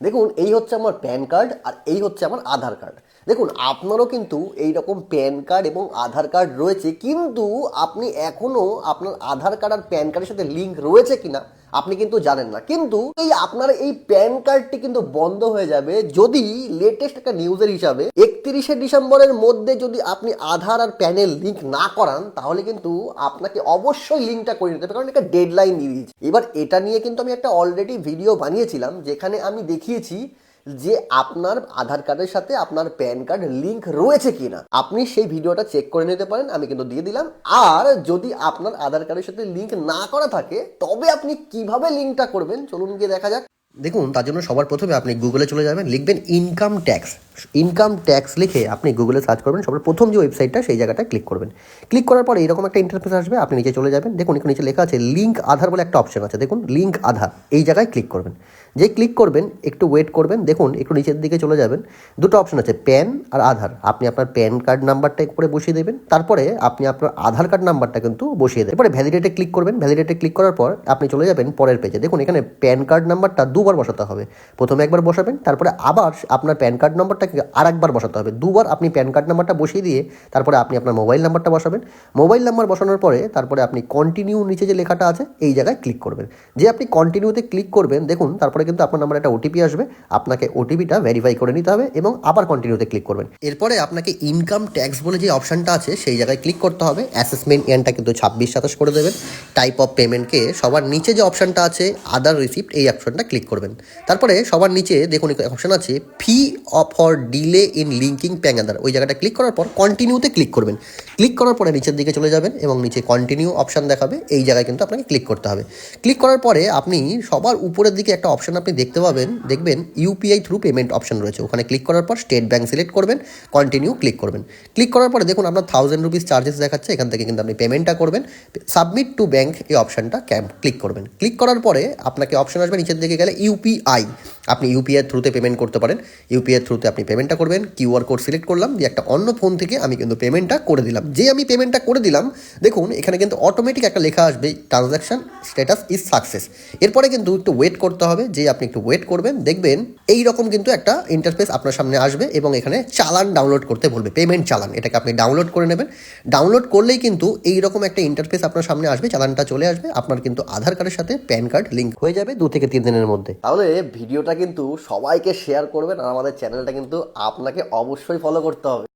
দেখুন এই হচ্ছে আমার প্যান কার্ড আর এই হচ্ছে আমার আধার কার্ড। দেখুন আপনারও কিন্তু এই রকম প্যান কার্ড এবং আধার কার্ড রয়েছে, কিন্তু আপনি এখনও আপনার আধার কার্ড আর প্যান কার্ডের সাথে লিঙ্ক রয়েছে কিনা আপনি কিন্তু জানেন না। কিন্তু এই আপনার এই প্যান কার্ডটি কিন্তু বন্ধ হয়ে যাবে যদি লেটেস্ট একটা নিউজের হিসাবে 31শে ডিসেম্বরের মধ্যে যদি আপনি আধার আর প্যানের লিঙ্ক না করান, তাহলে কিন্তু আপনাকে অবশ্যই লিঙ্কটা করে নিতে হবে, কারণ একটা ডেডলাইন দিয়ে দিয়েছে। এবার এটা নিয়ে কিন্তু আমি একটা অলরেডি ভিডিও বানিয়েছিলাম, যেখানে আমি দেখিয়েছি যে আপনার আধার কার্ডের সাথে আপনার প্যান কার্ড লিঙ্ক রয়েছে কিনা। আপনি সেই ভিডিওটা চেক করে নিতে পারেন, আমি কিন্তু দিয়ে দিলাম। আর যদি আপনার আধার কার্ডের সাথে লিঙ্ক না করা থাকে, তবে আপনি কিভাবে লিঙ্কটা করবেন চলুন গিয়ে দেখা যাক। দেখুন তার জন্য সবার প্রথমে আপনি গুগলে চলে যাবেন, লিখবেন ইনকাম ট্যাক্স। ইনকাম ট্যাক্স লিখে আপনি গুগলে সার্চ করবেন, সবার প্রথম যে ওয়েবসাইটটা সেই জায়গাটা ক্লিক করবেন। ক্লিক করার পরে এরকম একটা ইন্টারফেস আসবে, আপনি নিচে চলে যাবেন। দেখুন এখানে নিচে লেখা আছে লিঙ্ক আধার বলে একটা অপশন আছে, দেখুন লিঙ্ক আধার, এই জায়গায় ক্লিক করবেন। যে ক্লিক করবেন একটু ওয়েট করবেন, দেখুন একটু নিচের দিকে চলে যাবেন, দুটো অপশন আছে প্যান আর আধার। আপনি আপনার প্যান কার্ড নাম্বারটা উপরে বসিয়ে দেবেন, তারপরে আপনি আপনার আধার কার্ড নাম্বারটা কিন্তু বসিয়ে দেবেন। এরপরে ভ্যালিডেটে ক্লিক করবেন। ভ্যালিডেটে ক্লিক করার পর আপনি চলে যাবেন পরের পেজে। দেখুন এখানে প্যান কার্ড নাম্বারটা দুবার বসাতে হবে, প্রথমে একবার বসাবেন, তারপরে আবার আপনার প্যান কার্ড নাম্বারটাকে আর একবার বসাতে হবে। দুবার আপনি প্যান কার্ড নাম্বারটা বসিয়ে দিয়ে তারপরে আপনি আপনার মোবাইল নাম্বারটা বসাবেন। মোবাইল নাম্বার বসানোর পরে তারপরে আপনি কন্টিনিউ নিচে যে লেখাটা আছে এই জায়গায় ক্লিক করবেন। যে আপনি কন্টিনিউতে ক্লিক করবেন, দেখুন তারপরে কিন্তু আপনার নাম্বারে একটা ওটিপি আসবে, আপনাকে ওটিপিটা ভেরিফাই করে নিতে হবে এবং আবার কন্টিনিউতে ক্লিক করবেন। এরপরে আপনাকে ইনকাম ট্যাক্স বলে যে অপশনটা আছে সেই জায়গায় ক্লিক করতে হবে। অ্যাসেসমেন্ট ইয়ারটা কিন্তু 26-27 করে দেবেন। টাইপ অফ পেমেন্টকে সবার নিচে যে অপশনটা আছে আদার রিসিপ্ট, এই অপশনটা ক্লিক করবেন। তারপরে সবার নিচে দেখুন অপশন আছে fee for delay in linking PAN Aadhaar, ওই জায়গাটা ক্লিক করার পর কন্টিনিউতে ক্লিক করবেন। ক্লিক করার পরে নিচের দিকে চলে যাবেন এবং নিচে কন্টিনিউ অপশন দেখাবে, এই জায়গায় কিন্তু আপনাকে ক্লিক করতে হবে। ক্লিক করার পরে আপনি সবার উপরের দিকে একটা অপশন আপনি দেখতে পাবেন, দেখবেন ইউপিআই থ্রু পেমেন্ট অপশন রয়েছে, ওখানে ক্লিক করার পর স্টেট ব্যাঙ্ক সিলেক্ট করবেন, কন্টিনিউ ক্লিক করবেন। ক্লিক করার পরে দেখুন আপনার 1000 রুপিস চার্জেস দেখাচ্ছে, এখান থেকে কিন্তু আপনি পেমেন্টটা করবেন। সাবমিট টু ব্যাঙ্ক এই অপশনটা ক্লিক করবেন। ক্লিক করার পরে আপনাকে অপশন আসবে নিচের দিকে গেলে ইউপিআই, আপনি ইউপিআই থ্রুতে পেমেন্ট করতে পারেন। ইউপিআই থ্রুতে আপনি পেমেন্টটা করবেন। কিউআর কোড সিলেক্ট করলাম, দিয়ে একটা অন্য ফোন থেকে আমি কিন্তু পেমেন্টটা করে দিলাম। যে আমি পেমেন্টটা করে দিলাম, দেখুন এখানে কিন্তু অটোমেটিক একটা লেখা আসবে ট্রানজ্যাকশন স্ট্যাটাস ইজ সাকসেস। এরপরে কিন্তু একটু ওয়েট করতে হবে, যে আপনি একটু ওয়েট করবেন, দেখবেন এই রকম কিন্তু একটা ইন্টারফেস আপনার সামনে আসবে এবং এখানে চালান ডাউনলোড করতে বলবে, পেমেন্ট চালান, এটাকে আপনি ডাউনলোড করে নেবেন। ডাউনলোড করলেই কিন্তু এই রকম একটা ইন্টারফেস আপনার সামনে আসবে, চালানটা চলে আসবে, আপনার কিন্তু আধার কার্ডের সাথে প্যান কার্ড লিঙ্ক হয়ে যাবে 2 থেকে 3 দিনের মধ্যে। তাহলে ভিডিওটা কিন্তু সবাইকে শেয়ার করবেন আর আমাদের চ্যানেলটা কিন্তু আপনাকে অবশ্যই ফলো করতে হবে।